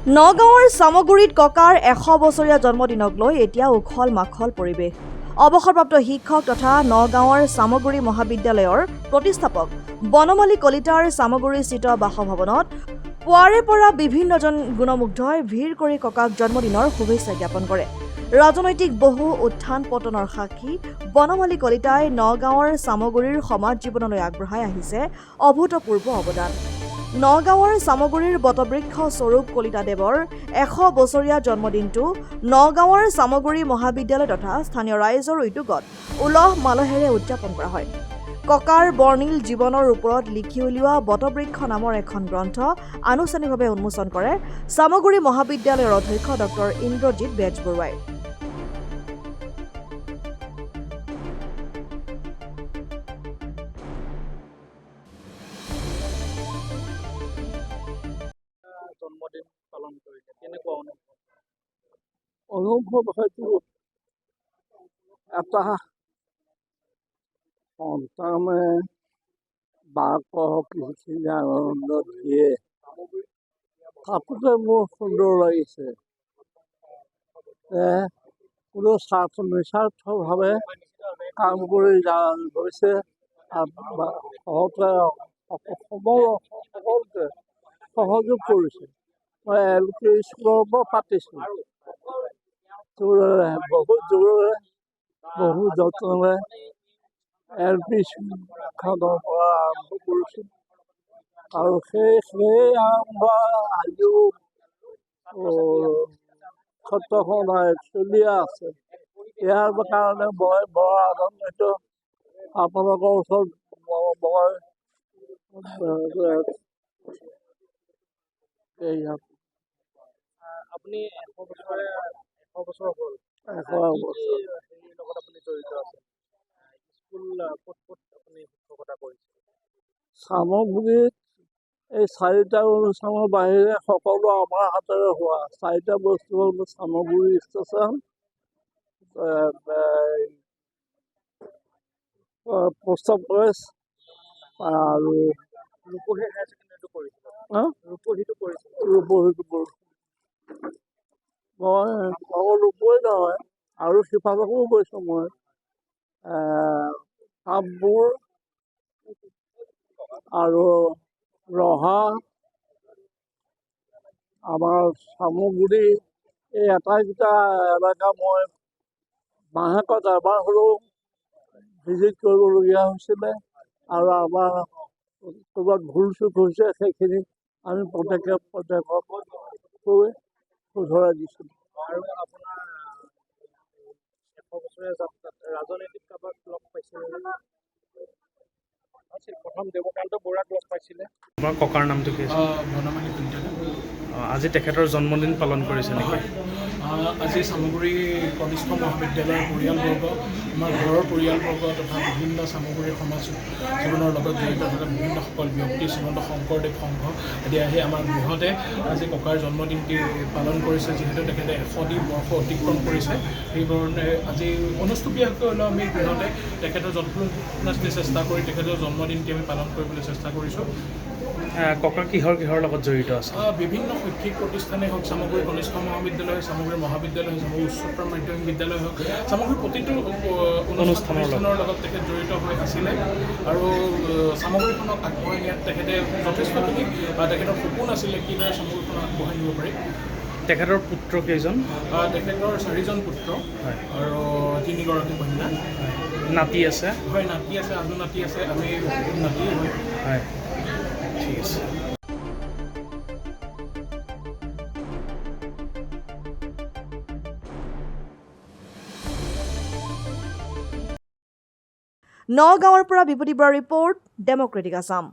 নগাঁৱৰ চামগুৰিত ককাৰ 100 বছৰীয়া জন্মদিনক লৈ এতিয়া উখল মাখল পৰিৱেশ। অৱসৰপ্ৰাপ্ত শিক্ষক তথা নগাঁৱৰ চামগুৰি মহাবিদ্যালয়ৰ প্ৰতিষ্ঠাপক বনমালী কলিতাৰ চামগুৰিস্থিত বাসভৱনত পুৱাৰে পৰা বিভিন্নজন গুণমুগ্ধই ভিৰ কৰি ককাক জন্মদিনৰ শুভেচ্ছা জ্ঞাপন কৰে। ৰাজনৈতিক বহু উত্থান পতনৰ সাক্ষী বনমালী কলিতাই নগাঁৱৰ চামগুৰিৰ সমাজ জীৱনলৈ আগবঢ়াই আহিছে অভূতপূৰ্ব অৱদান। নগাঁৱৰ চামগুৰিৰ বটবৃক্ষ স্বৰূপ কলিতাদেৱৰ 100 বছৰীয়া জন্মদিনটো নগাঁৱৰ চামগুৰি মহাবিদ্যালয় তথা স্থানীয় ৰাইজৰ উদ্যোগত উলহ মালহেৰে উদযাপন কৰা হয়। ককাৰ বৰ্ণিল জীৱনৰ ওপৰত লিখি উলিওৱা বটবৃক্ষ নামৰ এখন গ্ৰন্থ আনুষ্ঠানিকভাৱে উন্মোচন কৰে চামগুৰি মহাবিদ্যালয়ৰ অধ্যক্ষ ডক্টৰ ইন্দ্ৰজিৎ বেজবৰুৱাই। জন্মদিন পালন কৰিলে কেনেকুৱা অনুভৱ হয়তো এটা সন্তানে বাকক যিখিনি আনন্দ দিয়ে তাতে মোৰ সুন্দৰ লাগিছে যে কোনো নিস্বাৰ্থভাৱে কাম কৰি গৈছে সকলোকে সহযোগ কৰিছে। মই LP স্কুলৰ পৰা পাতিছোঁ বহুত জোৰেৰে বহু যত্নৰে LP স্কুলখনৰ পৰা আৰম্ভ কৰিছোঁ আৰু সেই আৰম্ভ আজিও ক্ষেত্ৰখন চলিয়ে আছে। ইয়াৰ কাৰণে মই বৰ আনন্দিত। আপোনালোকৰ ওচৰত মই আপুনি 100 বছৰ হ'ল লগত আপুনি জড়িত আছে। স্কুল ক'ত আপুনি শিক্ষকতা কৰিছে? চামগুৰিত এই 4টা অনুষ্ঠানৰ বাহিৰে সকলো আমাৰ হাতেৰে হোৱা 4টা বস্তু হ'ল চামগুৰি ষ্টেচন, পোষ্ট অফিচ আৰু ৰূপহী হায়াৰ ছেকেণ্ডেৰীটো কৰিছিল। ৰূপহীটো কৰিছিল। মই ৰূপহী নহয় আৰু সিফালকো গৈছোঁ মই কামবোৰ আৰু ৰহা আমাৰ চামগুৰি এই আটাইকেইটা এলেকা মই মাহেকত এবাৰ হ'লেও ভিজিট কৰিবলগীয়া হৈছিলে আৰু আমাৰ ক'ৰবাত ভুল চুক হৈছে সেইখিনি আমি পদক্ষেপ শুধৰাই দিছিলোঁ। আৰু আপোনাৰ 100 বছৰীয়া যাত্ৰাত ৰাজনৈতিক কাবাক লগ পাইছিলে? প্ৰথম দেৱকান্ত বৰাক লগ পাইছিলে। আপোনাৰ ককাৰ নামটো কি আছিল? বনমালী কলিতা। আজি তেখেতৰ জন্মদিন পালন কৰিছে নেকি? আজি চামগুৰি কনিষ্ঠ মহাবিদ্যালয়ৰ পৰিয়ালবৰ্গ, আমাৰ ঘৰৰ পৰিয়ালবৰ্গ তথা বিভিন্ন চামগুৰি সমাজ জীৱনৰ লগত জড়িত থকা বিভিন্নসকল ব্যক্তি শ্ৰীমন্ত শংকৰদেৱ সংঘ আদি আহি আমাৰ গৃহতে আজি ককাৰ জন্মদিনটি পালন কৰিছে। যিহেতু তেখেতে 100টি বৰ্ষ অতিক্ৰম কৰিছে, সেইকাৰণে আজি অনুষ্টুপীয়াকৈ হ'লেও আমি গৃহতে তেখেতৰ যথেষ্ট চেষ্টা কৰি তেখেতৰ জন্মদিনটি আমি পালন কৰিবলৈ চেষ্টা কৰিছোঁ। ককাৰ কিহৰ লগত জড়িত আছে? বিভিন্ন শৈক্ষিক প্ৰতিষ্ঠানেই হওক, চামগুৰি কনিষ্ঠ মহাবিদ্যালয়, চামগুৰি মহাবিদ্যালয়, চামগুৰি উচ্চতৰ মাধ্যমিক বিদ্যালয় হওক, চামগুৰি প্ৰতিটো অনুষ্ঠানৰ লগত তেখেত জড়িত হৈ আছিলে আৰু চামগুৰিখনক আগবঢ়াই নিয়াত তেখেতে যথেষ্টখিনি তেখেতৰ সপোন আছিলে কিদৰে চামগুৰিখনক আগবঢ়াই নিব পাৰি। তেখেতৰ পুত্ৰ কেইজন? তেখেতৰ 4জন পুত্ৰ আৰু 3গৰাকী কন্যা। নাতি আছে? হয়, নাতি আছে, আজু নাতি আছে, আমি নাতি হয়। ঠিক আছে। নগাঁৱৰ পৰা বিভূতি বৰা ৰিপৰ্ট, ডেমক্ৰেটিক আছাম।